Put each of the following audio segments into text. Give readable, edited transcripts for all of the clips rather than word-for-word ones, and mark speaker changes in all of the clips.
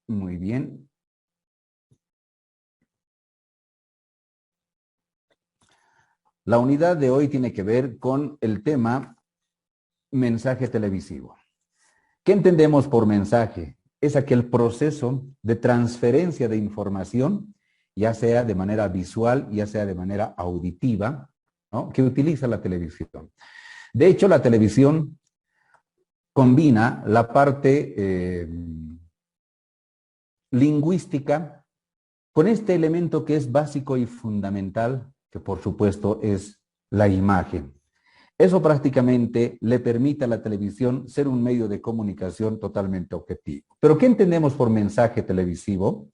Speaker 1: Muy bien. La unidad de hoy tiene que ver con el tema mensaje televisivo. ¿Qué entendemos por mensaje? Es aquel proceso de transferencia de información, ya sea de manera visual, ya sea de manera auditiva, ¿no?, que utiliza la televisión. De hecho, la televisión combina la parte lingüística con este elemento que es básico y fundamental, que por supuesto es la imagen. Eso prácticamente le permite a la televisión ser un medio de comunicación totalmente objetivo. ¿Pero qué entendemos por mensaje televisivo?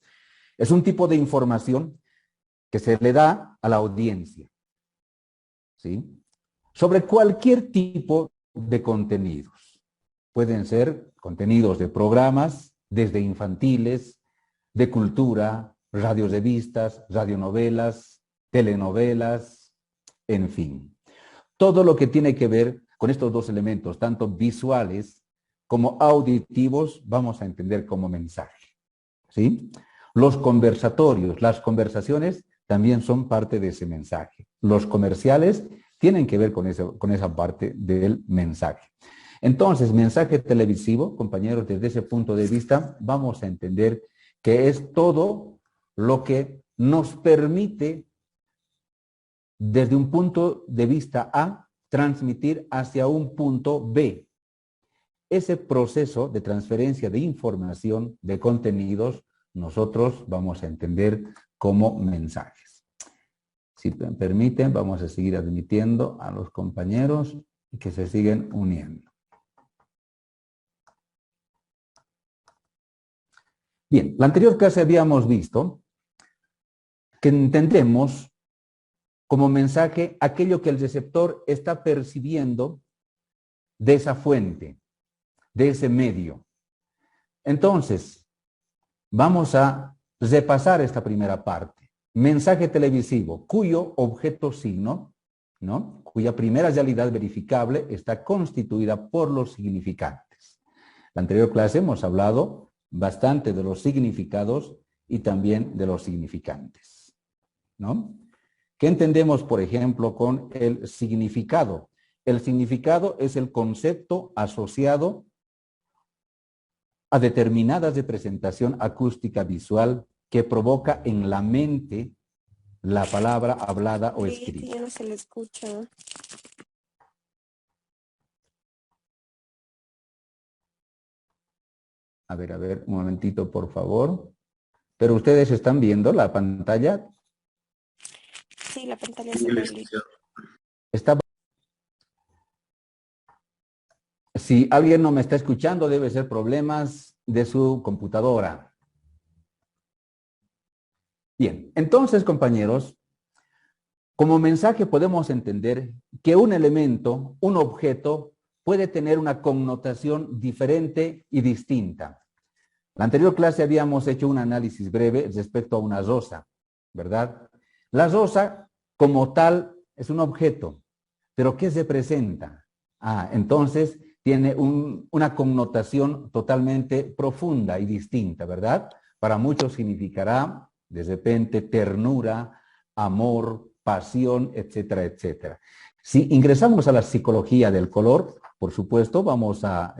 Speaker 1: Es un tipo de información que se le da a la audiencia, ¿sí?, sobre cualquier tipo de contenidos. Pueden ser contenidos de programas, desde infantiles, de cultura, radiorevistas, radionovelas, telenovelas, en fin. Todo lo que tiene que ver con estos dos elementos, tanto visuales como auditivos, vamos a entender como mensaje, ¿sí? Los conversatorios, las conversaciones también son parte de ese mensaje. Los comerciales tienen que ver con esa parte del mensaje. Entonces, mensaje televisivo, compañeros, desde ese punto de vista, vamos a entender que es todo lo que nos permite, desde un punto de vista A, transmitir hacia un punto B. Ese proceso de transferencia de información, de contenidos, nosotros vamos a entender como mensajes. Si me permiten, vamos a seguir admitiendo a los compañeros que se siguen uniendo. Bien, la anterior clase habíamos visto que entendemos como mensaje aquello que el receptor está percibiendo de esa fuente, de ese medio. Entonces, vamos a repasar esta primera parte. Mensaje televisivo, cuyo objeto signo, ¿no?, cuya primera realidad verificable está constituida por los significantes. En la anterior clase hemos hablado bastante de los significados y también de los significantes, ¿no? ¿Qué entendemos, por ejemplo, con el significado? El significado es el concepto asociado a determinadas representación acústica visual que provoca en la mente la palabra hablada o escrita.
Speaker 2: Sí, ya no se le escucha.
Speaker 1: A ver, un momentito, por favor. ¿Pero ustedes están viendo la pantalla?
Speaker 2: Sí, la pantalla se ve.
Speaker 1: Está... Si alguien no me está escuchando, debe ser problemas de su computadora. Bien, entonces, compañeros, como mensaje podemos entender que un elemento, un objeto, puede tener una connotación diferente y distinta. En la anterior clase habíamos hecho un análisis breve respecto a una rosa, ¿verdad? La rosa, como tal, es un objeto, pero ¿qué representa? Entonces tiene una connotación totalmente profunda y distinta, ¿verdad? Para muchos significará, de repente, ternura, amor, pasión, etcétera, etcétera. Si ingresamos a la psicología del color, por supuesto, vamos a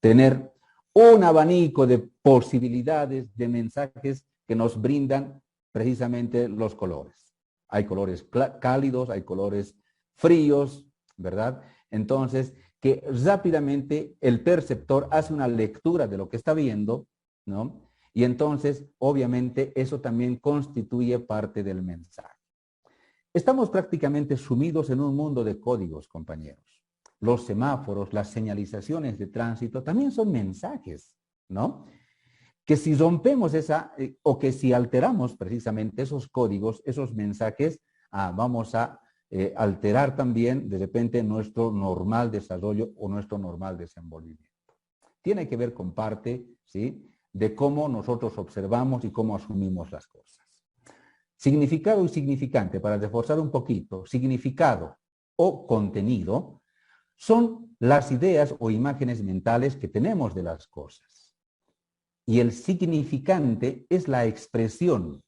Speaker 1: tener un abanico de posibilidades, de mensajes que nos brindan precisamente los colores. Hay colores cálidos, hay colores fríos, ¿verdad? Entonces, que rápidamente el perceptor hace una lectura de lo que está viendo, ¿no? Y entonces, obviamente, eso también constituye parte del mensaje. Estamos prácticamente sumidos en un mundo de códigos, compañeros. Los semáforos, las señalizaciones de tránsito también son mensajes, ¿no? Que si rompemos o que si alteramos precisamente esos códigos, esos mensajes, vamos a alterar también de repente nuestro normal desarrollo o nuestro normal desenvolvimiento. Tiene que ver con parte, ¿sí?, de cómo nosotros observamos y cómo asumimos las cosas. Significado y significante, para reforzar un poquito, significado o contenido son las ideas o imágenes mentales que tenemos de las cosas. y el significante es la expresión,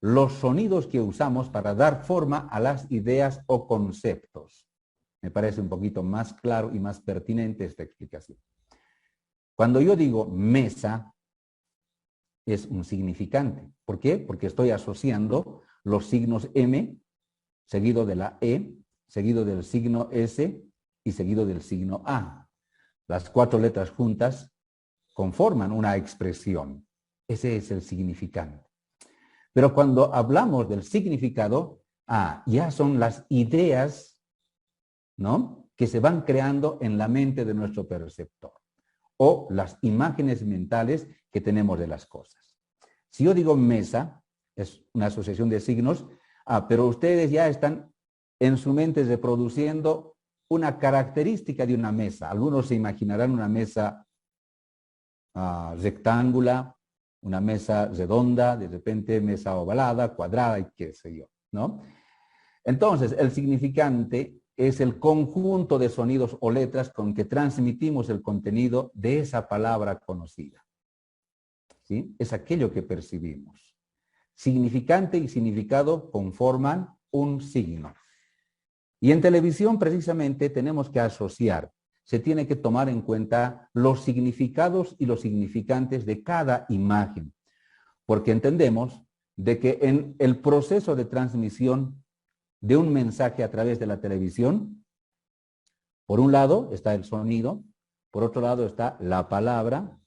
Speaker 1: los sonidos que usamos para dar forma a las ideas o conceptos. Me parece un poquito más claro y más pertinente esta explicación. Cuando yo digo mesa, es un significante. ¿Por qué? Porque estoy asociando los signos M, seguido de la E, seguido del signo S y seguido del signo A. Las 4 letras juntas conforman una expresión. Ese es el significante. Pero cuando hablamos del significado, ya son las ideas, ¿no?, que se van creando en la mente de nuestro perceptor, o las imágenes mentales que tenemos de las cosas. Si yo digo mesa, es una asociación de signos, pero ustedes ya están en su mente reproduciendo una característica de una mesa. Algunos se imaginarán una mesa rectangular, una mesa redonda, de repente mesa ovalada, cuadrada y qué sé yo, ¿no? Entonces, el significante es el conjunto de sonidos o letras con que transmitimos el contenido de esa palabra conocida. ¿Sí? Es aquello que percibimos. Significante y significado conforman un signo. Y en televisión precisamente tenemos que asociar, se tiene que tomar en cuenta los significados y los significantes de cada imagen, porque entendemos de que en el proceso de transmisión de un mensaje a través de la televisión, por un lado está el sonido, por otro lado está la palabra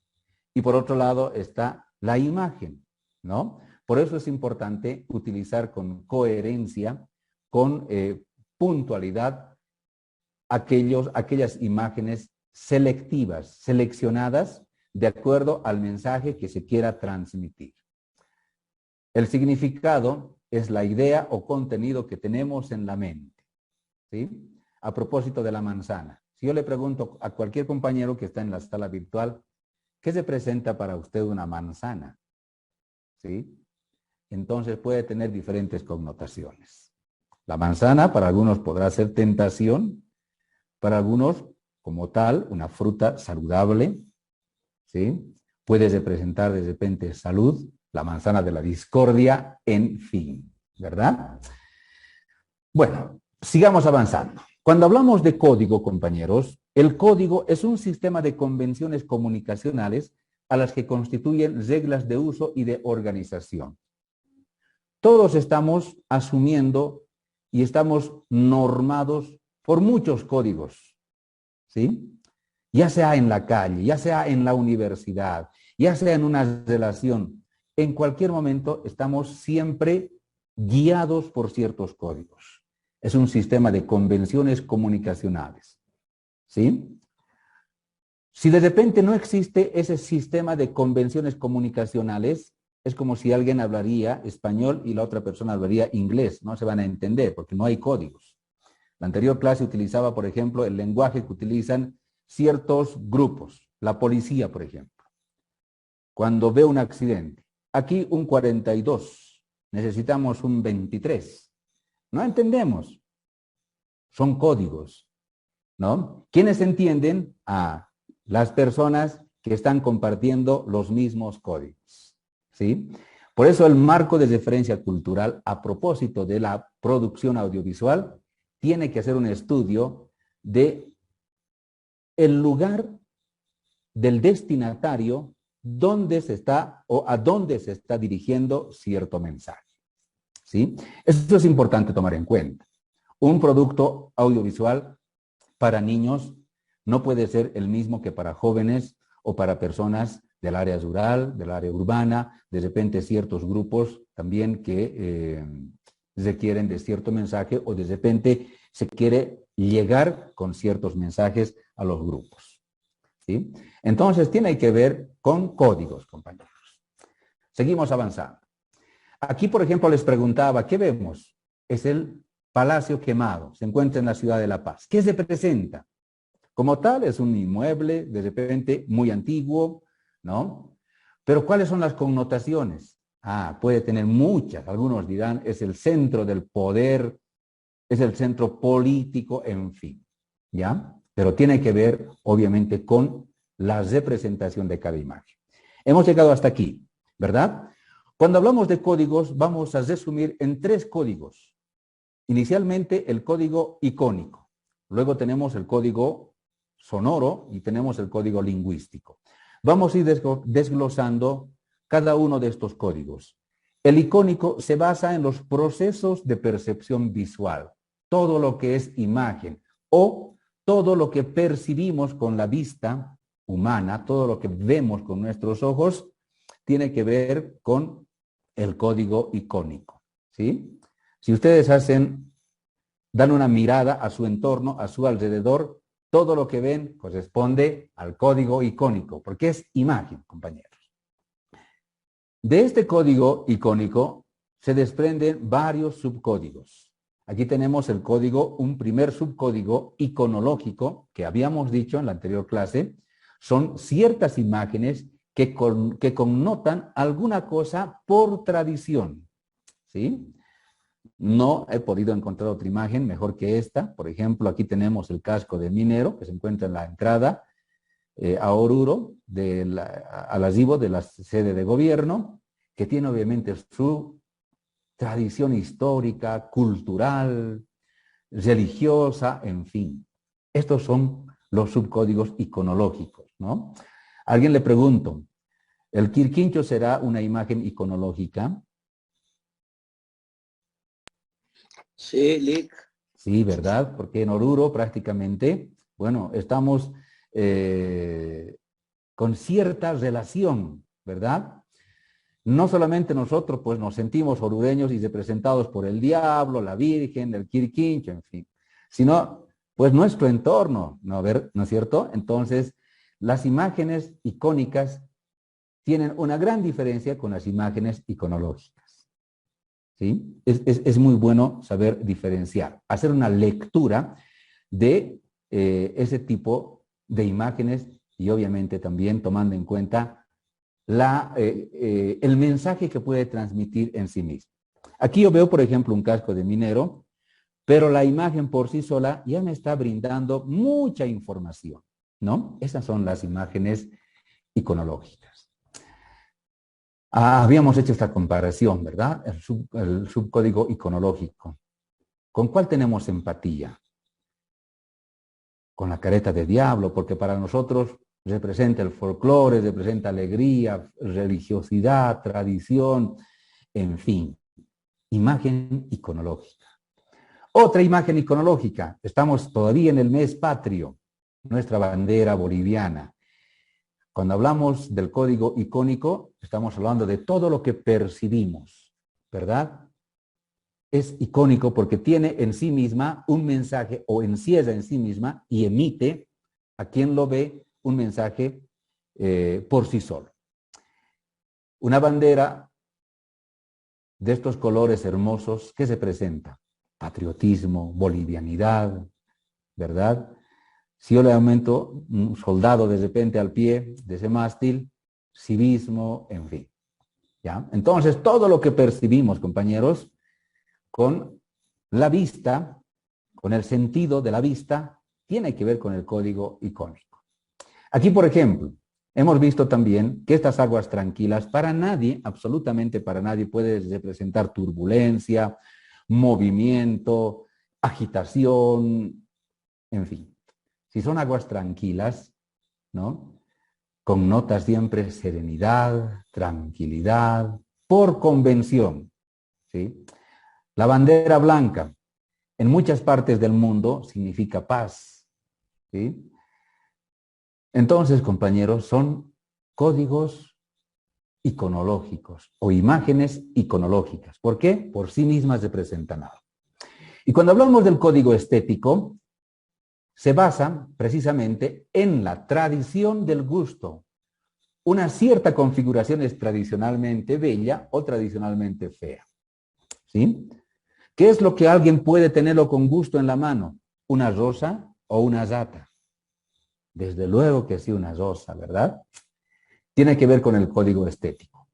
Speaker 1: y por otro lado está la imagen, ¿no? Por eso es importante utilizar con coherencia, con puntualidad, aquellas imágenes selectivas, seleccionadas de acuerdo al mensaje que se quiera transmitir. El significado es la idea o contenido que tenemos en la mente, ¿sí? A propósito de la manzana, si yo le pregunto a cualquier compañero que está en la sala virtual, ¿qué se presenta para usted una manzana? ¿Sí? Entonces puede tener diferentes connotaciones. La manzana para algunos podrá ser tentación, para algunos como tal una fruta saludable, ¿sí? Puede representar de repente salud, la manzana de la discordia, en fin, ¿verdad? Bueno, sigamos avanzando. Cuando hablamos de código, compañeros, el código es un sistema de convenciones comunicacionales a las que constituyen reglas de uso y de organización. Todos estamos asumiendo y estamos normados por muchos códigos, ¿sí? Ya sea en la calle, ya sea en la universidad, ya sea en una relación, en cualquier momento estamos siempre guiados por ciertos códigos. Es un sistema de convenciones comunicacionales, ¿sí? Si de repente no existe ese sistema de convenciones comunicacionales, es como si alguien hablaría español y la otra persona hablaría inglés. No se van a entender porque no hay códigos. La anterior clase utilizaba, por ejemplo, el lenguaje que utilizan ciertos grupos. La policía, por ejemplo. Cuando ve un accidente, aquí un 42, necesitamos un 23. No entendemos. Son códigos, ¿no? ¿Quiénes entienden? Las personas que están compartiendo los mismos códigos, ¿sí? Por eso el marco de referencia cultural a propósito de la producción audiovisual tiene que hacer un estudio de el lugar del destinatario donde se está o a dónde se está dirigiendo cierto mensaje, ¿sí? Esto es importante tomar en cuenta. Un producto audiovisual para niños no puede ser el mismo que para jóvenes o para personas del área rural, del área urbana, de repente ciertos grupos también que requieren de cierto mensaje o de repente se quiere llegar con ciertos mensajes a los grupos, ¿sí? Entonces tiene que ver con códigos, compañeros. Seguimos avanzando. Aquí, por ejemplo, les preguntaba, ¿qué vemos? Es el Palacio Quemado, se encuentra en la ciudad de La Paz. ¿Qué se presenta? Como tal, es un inmueble, de repente, muy antiguo, ¿no? Pero ¿cuáles son las connotaciones? Puede tener muchas. Algunos dirán, es el centro del poder, es el centro político, en fin, ¿ya? Pero tiene que ver, obviamente, con la representación de cada imagen. Hemos llegado hasta aquí, ¿verdad? Cuando hablamos de códigos, vamos a resumir en 3 códigos. Inicialmente el código icónico, luego tenemos el código sonoro y tenemos el código lingüístico. Vamos a ir desglosando cada uno de estos códigos. El icónico se basa en los procesos de percepción visual, todo lo que es imagen o todo lo que percibimos con la vista humana, todo lo que vemos con nuestros ojos, tiene que ver con el código icónico, ¿sí? Si ustedes dan una mirada a su entorno, a su alrededor, todo lo que ven corresponde al código icónico, porque es imagen, compañeros. De este código icónico se desprenden varios subcódigos. Aquí tenemos el código, un primer subcódigo iconológico, que habíamos dicho en la anterior clase, son ciertas imágenes que connotan alguna cosa por tradición, ¿sí? No he podido encontrar otra imagen mejor que esta. Por ejemplo, aquí tenemos el casco de minero que se encuentra en la entrada a Oruro, al arribo de la sede de gobierno, que tiene obviamente su tradición histórica, cultural, religiosa, en fin. Estos son los subcódigos iconológicos, ¿no? A alguien le pregunto, ¿el Quirquincho será una imagen iconológica?
Speaker 3: Sí, Lick.
Speaker 1: Sí, ¿verdad? Porque en Oruro prácticamente, bueno, estamos con cierta relación, ¿verdad? No solamente nosotros, pues nos sentimos orureños y representados por el diablo, la Virgen, el Quirquincho, en fin, sino pues nuestro entorno, ¿no es cierto? Entonces, las imágenes icónicas tienen una gran diferencia con las imágenes iconológicas, ¿sí? Es muy bueno saber diferenciar, hacer una lectura de ese tipo de imágenes y obviamente también tomando en cuenta el mensaje que puede transmitir en sí mismo. Aquí yo veo, por ejemplo, un casco de minero, pero la imagen por sí sola ya me está brindando mucha información, ¿no? Esas son las imágenes iconológicas. Habíamos hecho esta comparación, ¿verdad? El subcódigo iconológico. ¿Con cuál tenemos empatía? Con la careta de diablo, porque para nosotros representa el folclore, representa alegría, religiosidad, tradición, en fin, imagen iconológica. Otra imagen iconológica, estamos todavía en el mes patrio, nuestra bandera boliviana. Cuando hablamos del código icónico, estamos hablando de todo lo que percibimos, ¿verdad? Es icónico porque tiene en sí misma un mensaje o encierra en sí misma y emite a quien lo ve un mensaje por sí solo. Una bandera de estos colores hermosos, ¿qué se presenta? Patriotismo, bolivianidad, ¿verdad? Si yo le aumento un soldado de repente al pie de ese mástil, civismo, en fin. ¿Ya? Entonces, todo lo que percibimos, compañeros, con la vista, con el sentido de la vista, tiene que ver con el código icónico. Aquí, por ejemplo, hemos visto también que estas aguas tranquilas para nadie, absolutamente para nadie, puede representar turbulencia, movimiento, agitación, en fin. Si son aguas tranquilas, ¿no? Connota siempre serenidad, tranquilidad, por convención, ¿sí? La bandera blanca en muchas partes del mundo significa paz, ¿sí? Entonces, compañeros, son códigos iconológicos o imágenes iconológicas. ¿Por qué? Por sí mismas representan algo. Y cuando hablamos del código estético, se basa precisamente en la tradición del gusto. Una cierta configuración es tradicionalmente bella o tradicionalmente fea, ¿sí? ¿Qué es lo que alguien puede tenerlo con gusto en la mano? ¿Una rosa o una rata? Desde luego que sí, una rosa, ¿verdad? Tiene que ver con el código estético.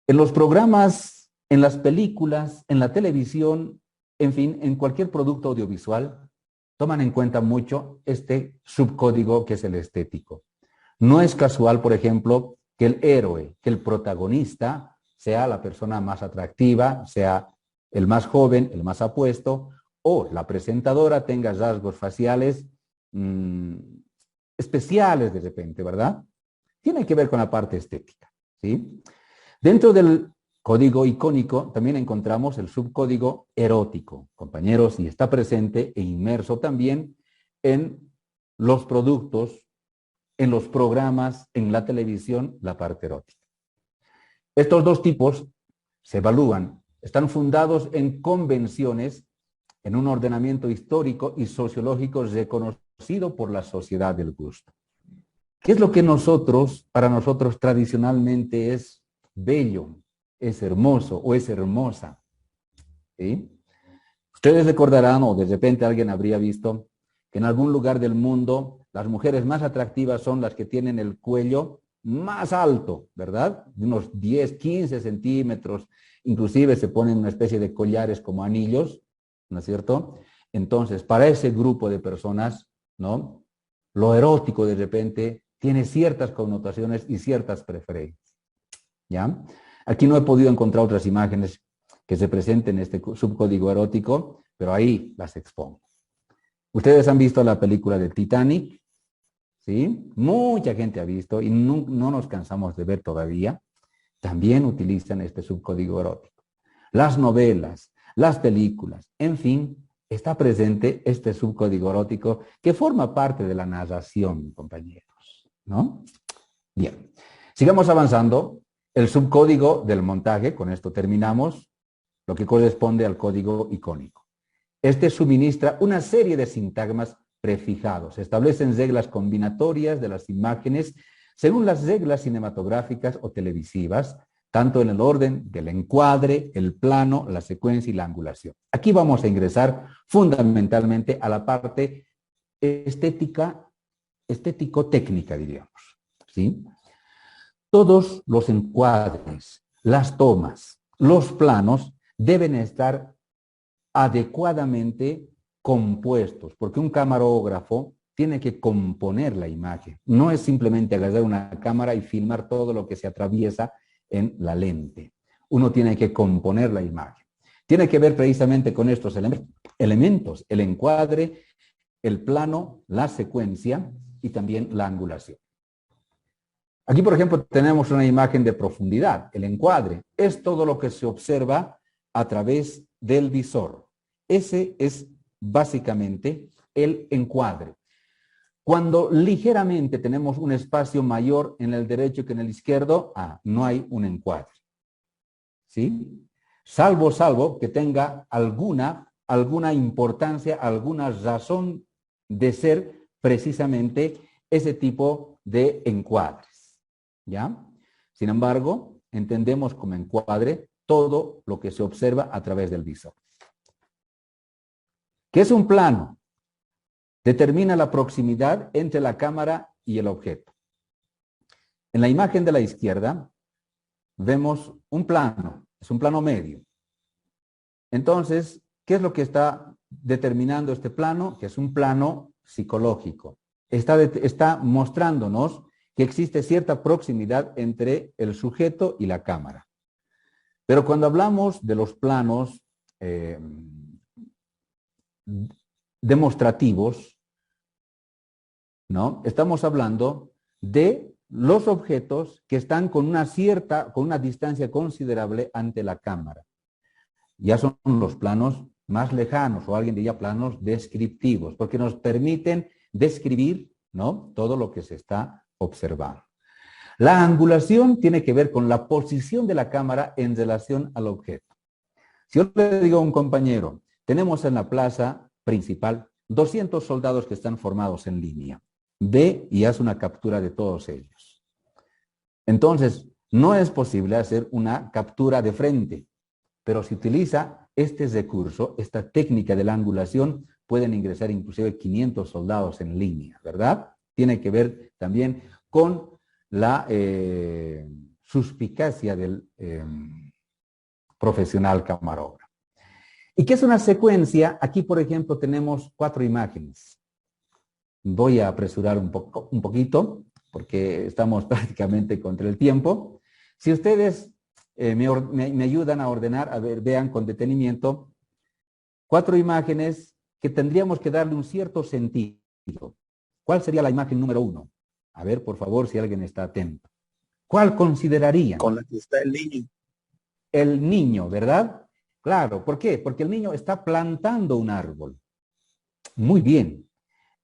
Speaker 1: En los programas, en las películas, en la televisión, en fin, en cualquier producto audiovisual, toman en cuenta mucho este subcódigo que es el estético. No es casual, por ejemplo, que el héroe, que el protagonista sea la persona más atractiva, sea el más joven, el más apuesto, o la presentadora tenga rasgos faciales especiales de repente, ¿verdad? Tiene que ver con la parte estética, ¿sí? Dentro del código icónico también encontramos el subcódigo erótico, compañeros, y está presente e inmerso también en los productos, en los programas, en la televisión, la parte erótica. Estos dos tipos se evalúan, están fundados en convenciones, en un ordenamiento histórico y sociológico reconocido por la sociedad del gusto. ¿Qué es lo que para nosotros tradicionalmente es bello, es hermoso o es hermosa? ¿Sí? Ustedes recordarán, o de repente alguien habría visto, que en algún lugar del mundo las mujeres más atractivas son las que tienen el cuello más alto, ¿verdad? De unos 10, 15 centímetros, inclusive se ponen una especie de collares como anillos, ¿no es cierto? Entonces, para ese grupo de personas, ¿no? Lo erótico de repente tiene ciertas connotaciones y ciertas preferencias, ¿ya? Aquí no he podido encontrar otras imágenes que se presenten en este subcódigo erótico, pero ahí las expongo. Ustedes han visto la película de Titanic, ¿sí? Mucha gente ha visto y no nos cansamos de ver todavía. También utilizan este subcódigo erótico. Las novelas, las películas, en fin, está presente este subcódigo erótico que forma parte de la narración, compañeros, ¿no? Bien, sigamos avanzando. El subcódigo del montaje, con esto terminamos, lo que corresponde al código icónico. Este suministra una serie de sintagmas prefijados. Se establecen reglas combinatorias de las imágenes según las reglas cinematográficas o televisivas, tanto en el orden del encuadre, el plano, la secuencia y la angulación. Aquí vamos a ingresar fundamentalmente a la parte estético-técnica, diríamos, ¿sí? Todos los encuadres, las tomas, los planos deben estar adecuadamente compuestos, porque un camarógrafo tiene que componer la imagen. No es simplemente agarrar una cámara y filmar todo lo que se atraviesa en la lente. Uno tiene que componer la imagen. Tiene que ver precisamente con estos elementos, el encuadre, el plano, la secuencia y también la angulación. Aquí, por ejemplo, tenemos una imagen de profundidad. El encuadre es todo lo que se observa a través del visor. Ese es básicamente el encuadre. Cuando ligeramente tenemos un espacio mayor en el derecho que en el izquierdo, no hay un encuadre. ¿Sí? Salvo que tenga alguna importancia, alguna razón de ser precisamente ese tipo de encuadres. ¿Ya? Sin embargo, entendemos como encuadre todo lo que se observa a través del visor. ¿Qué es un plano? Determina la proximidad entre la cámara y el objeto. En la imagen de la izquierda vemos un plano, es un plano medio. Entonces, ¿qué es lo que está determinando este plano? Que es un plano psicológico. Está mostrándonos que existe cierta proximidad entre el sujeto y la cámara. Pero cuando hablamos de los planos demostrativos, ¿no? Estamos hablando de los objetos que están con una distancia considerable ante la cámara. Ya son los planos más lejanos, o alguien diría planos descriptivos, porque nos permiten describir, ¿no?, todo lo que se está observando. La angulación tiene que ver con la posición de la cámara en relación al objeto. Si yo le digo a un compañero, tenemos en la plaza principal 200 soldados que están formados en línea. Ve y haz una captura de todos ellos. Entonces, no es posible hacer una captura de frente, pero si utiliza este recurso, esta técnica de la angulación, pueden ingresar inclusive 500 soldados en línea, ¿verdad? Tiene que ver también con la suspicacia del profesional camarógrafo. ¿Y qué es una secuencia? Aquí, por ejemplo, tenemos 4 imágenes. Voy a apresurar un poquito porque estamos prácticamente contra el tiempo. Si ustedes me ayudan a ordenar, a ver, vean con detenimiento 4 imágenes que tendríamos que darle un cierto sentido. ¿Cuál sería la imagen número 1? A ver, por favor, si alguien está atento. ¿Cuál considerarían?
Speaker 3: Con la que está el niño.
Speaker 1: El niño, ¿verdad? Claro, ¿por qué? Porque el niño está plantando un árbol. Muy bien.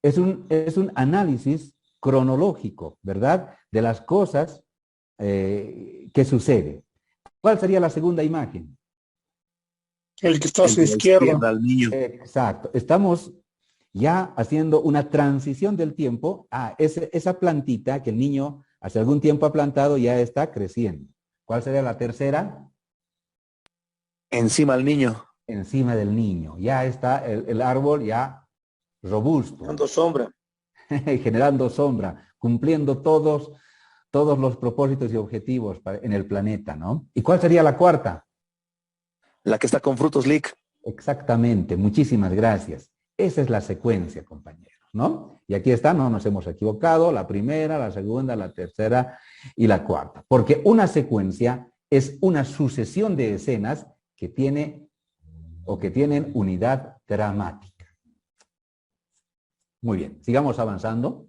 Speaker 1: Es un análisis cronológico, ¿verdad? De las cosas que suceden. ¿Cuál sería la segunda imagen?
Speaker 4: El que está a su izquierda.
Speaker 3: Al niño.
Speaker 1: Exacto. Estamos ya haciendo una transición del tiempo a esa plantita que el niño hace algún tiempo ha plantado ya está creciendo. ¿Cuál sería la tercera?
Speaker 3: Encima al niño.
Speaker 1: Encima del niño. Ya está el árbol ya robusto.
Speaker 3: Dando sombra.
Speaker 1: Generando sombra, cumpliendo todos los propósitos y objetivos en el planeta, ¿no? ¿Y cuál sería la cuarta?
Speaker 3: La que está con frutos, Lick.
Speaker 1: Exactamente, muchísimas gracias. Esa es la secuencia, compañeros, ¿no? Y aquí está, no nos hemos equivocado, la primera, la segunda, la tercera y la cuarta. Porque una secuencia es una sucesión de escenas que tiene o que tienen unidad dramática. Muy bien, sigamos avanzando.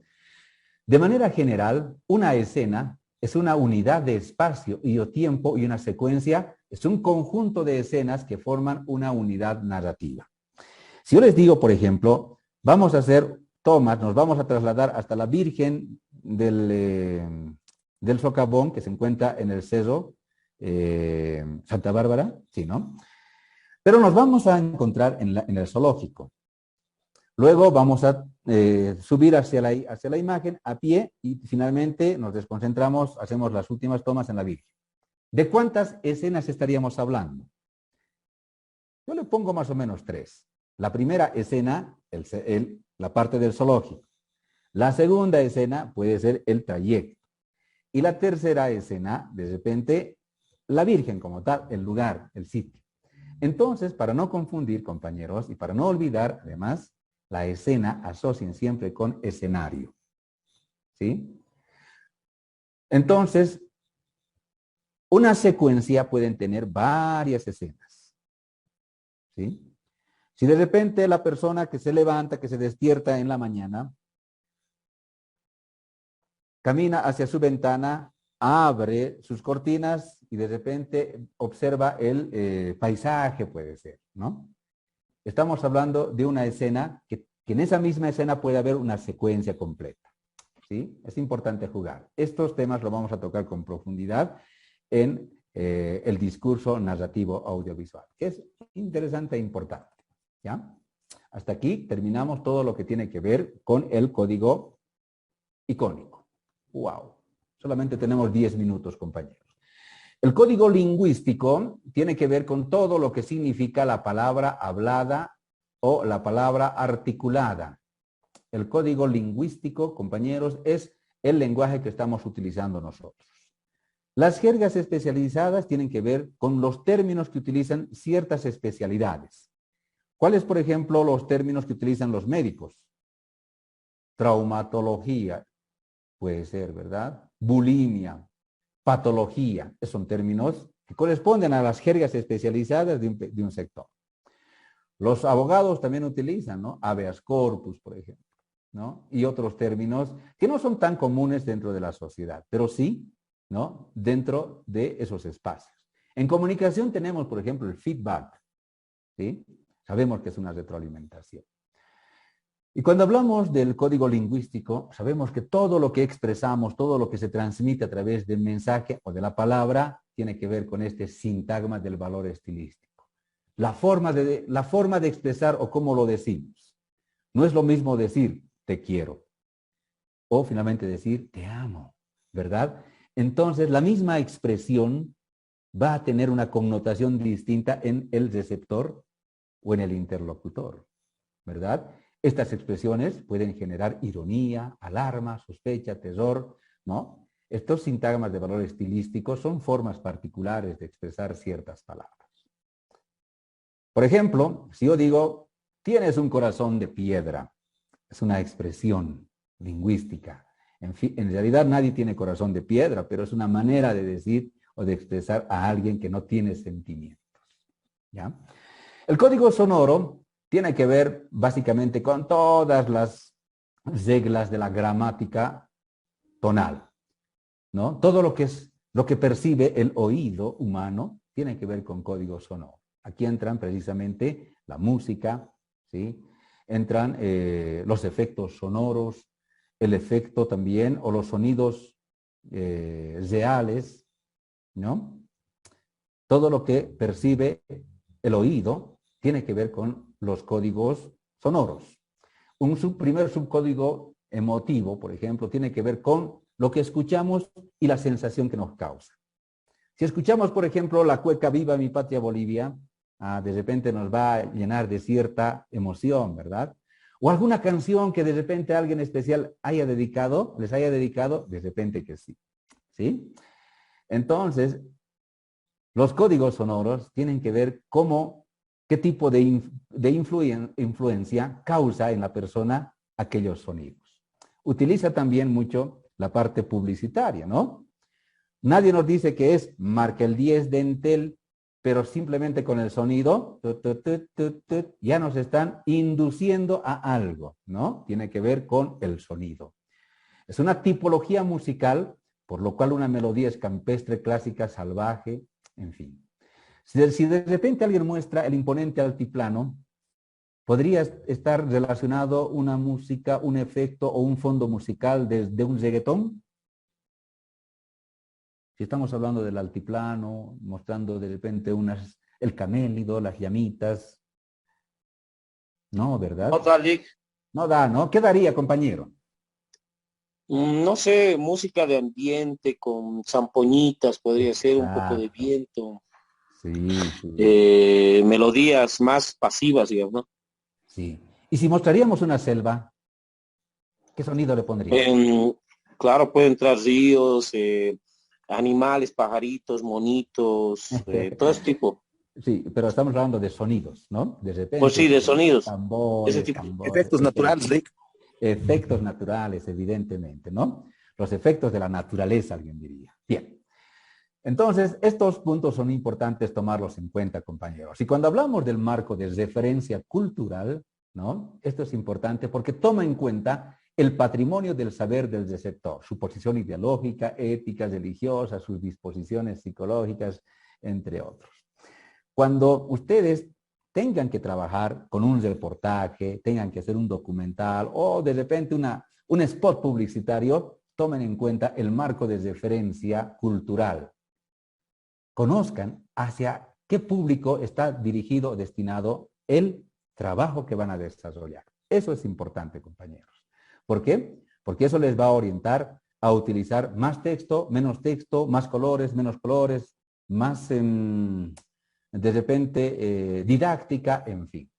Speaker 1: De manera general, una escena es una unidad de espacio y o tiempo y una secuencia es un conjunto de escenas que forman una unidad narrativa. Si yo les digo, por ejemplo, vamos a hacer tomas, nos vamos a trasladar hasta la Virgen del Socavón, que se encuentra en el Cerro Santa Bárbara, ¿sí, no? Pero nos vamos a encontrar en el zoológico. Luego vamos a subir hacia la imagen a pie y finalmente nos desconcentramos, hacemos las últimas tomas en la Virgen. ¿De cuántas escenas estaríamos hablando? Yo le pongo más o menos 3. La primera escena, la parte del zoológico. La segunda escena puede ser el trayecto. Y la tercera escena, de repente, la Virgen como tal, el lugar, el sitio. Entonces, para no confundir, compañeros, y para no olvidar, además, la escena asocien siempre con escenario. ¿Sí? Entonces, una secuencia pueden tener varias escenas. ¿Sí? Si de repente la persona que se levanta, que se despierta en la mañana, camina hacia su ventana, abre sus cortinas y de repente observa el paisaje, puede ser, ¿no? Estamos hablando de una escena que en esa misma escena puede haber una secuencia completa. ¿Sí? Es importante jugar. Estos temas los vamos a tocar con profundidad en el discurso narrativo audiovisual, que es interesante e importante. ¿Ya? Hasta aquí terminamos todo lo que tiene que ver con el código icónico. ¡Wow! Solamente tenemos 10 minutos, compañeros. El código lingüístico tiene que ver con todo lo que significa la palabra hablada o la palabra articulada. El código lingüístico, compañeros, es el lenguaje que estamos utilizando nosotros. Las jergas especializadas tienen que ver con los términos que utilizan ciertas especialidades. ¿Cuáles, por ejemplo, los términos que utilizan los médicos? Traumatología, puede ser, ¿verdad? Bulimia, patología, son términos que corresponden a las jergas especializadas de un sector. Los abogados también utilizan, ¿no? Habeas corpus, por ejemplo, ¿no? Y otros términos que no son tan comunes dentro de la sociedad, pero sí, ¿no? Dentro de esos espacios. En comunicación tenemos, por ejemplo, el feedback, ¿sí? Sabemos que es una retroalimentación. Y cuando hablamos del código lingüístico, sabemos que todo lo que expresamos, todo lo que se transmite a través del mensaje o de la palabra, tiene que ver con este sintagma del valor estilístico. La forma de expresar o cómo lo decimos. No es lo mismo decir te quiero o finalmente decir te amo, ¿verdad? Entonces, la misma expresión va a tener una connotación distinta en el receptor o en el interlocutor, ¿verdad? Estas expresiones pueden generar ironía, alarma, sospecha, terror, ¿no? Estos sintagmas de valor estilístico son formas particulares de expresar ciertas palabras. Por ejemplo, si yo digo, tienes un corazón de piedra, es una expresión lingüística En fin, en realidad nadie tiene corazón de piedra, pero es una manera de decir o de expresar a alguien que no tiene sentimientos. ¿Ya? El código sonoro tiene que ver básicamente con todas las reglas de la gramática tonal, ¿no? Todo lo que percibe el oído humano tiene que ver con código sonoro. Aquí entran precisamente la música, ¿sí? Entran los efectos sonoros, el efecto también, o los sonidos reales, ¿no? Todo lo que percibe el oído tiene que ver con los códigos sonoros. Un primer subcódigo emotivo, por ejemplo, tiene que ver con lo que escuchamos y la sensación que nos causa. Si escuchamos, por ejemplo, la cueca Viva mi patria Bolivia, de repente nos va a llenar de cierta emoción, ¿verdad? O alguna canción que de repente alguien especial les haya dedicado, de repente que sí. ¿Sí? Entonces, los códigos sonoros tienen que ver qué tipo de influencia causa en la persona aquellos sonidos. Utiliza también mucho la parte publicitaria, ¿no? Nadie nos dice que es marca el 10 de Entel, pero simplemente con el sonido, ya nos están induciendo a algo, ¿no? Tiene que ver con el sonido. Es una tipología musical, por lo cual una melodía es campestre, clásica, salvaje, en fin. Si de repente alguien muestra el imponente altiplano, podría estar relacionado una música, un efecto o un fondo musical de un reggaetón. Si estamos hablando del altiplano, mostrando de repente el camélido, las llamitas. No, ¿verdad?
Speaker 4: No da, Lick.
Speaker 1: No da, ¿no? ¿Qué daría, compañero?
Speaker 4: No sé, música de ambiente con zampoñitas, podría ser un poco de viento.
Speaker 1: Sí, sí.
Speaker 4: Melodías más pasivas, digamos, ¿no?
Speaker 1: Sí. ¿Y si mostraríamos una selva, qué sonido le pondría?
Speaker 4: Claro, pueden entrar ríos, animales, pajaritos, monitos, todo ese tipo.
Speaker 1: Sí, pero estamos hablando de sonidos, ¿no? De repente.
Speaker 4: Pues sí, de sonidos.
Speaker 1: Tambores,
Speaker 4: Ese tipo.
Speaker 3: Efectos naturales, Lick.
Speaker 1: Efectos naturales, evidentemente, ¿no? Los efectos de la naturaleza, alguien diría. Bien. Entonces, estos puntos son importantes tomarlos en cuenta, compañeros. Y cuando hablamos del marco de referencia cultural, ¿no? Esto es importante porque toma en cuenta el patrimonio del saber del receptor, su posición ideológica, ética, religiosa, sus disposiciones psicológicas, entre otros. Cuando ustedes tengan que trabajar con un reportaje, tengan que hacer un documental o de repente un spot publicitario, tomen en cuenta el marco de referencia cultural. Conozcan hacia qué público está dirigido o destinado el trabajo que van a desarrollar. Eso es importante, compañeros. ¿Por qué? Porque eso les va a orientar a utilizar más texto, más colores, menos colores, más de repente didáctica, en fin.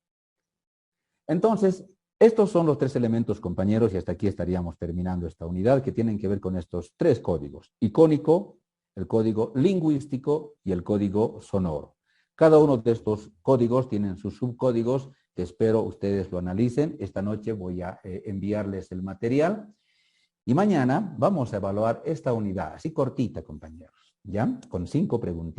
Speaker 1: Entonces, estos son los tres elementos, compañeros, y hasta aquí estaríamos terminando esta unidad que tienen que ver con estos tres códigos: icónico, el código lingüístico y el código sonoro. Cada uno de estos códigos tienen sus subcódigos que espero ustedes lo analicen. Esta noche voy a enviarles el material y mañana vamos a evaluar esta unidad, así cortita, compañeros, ¿ya? Con 5 preguntas.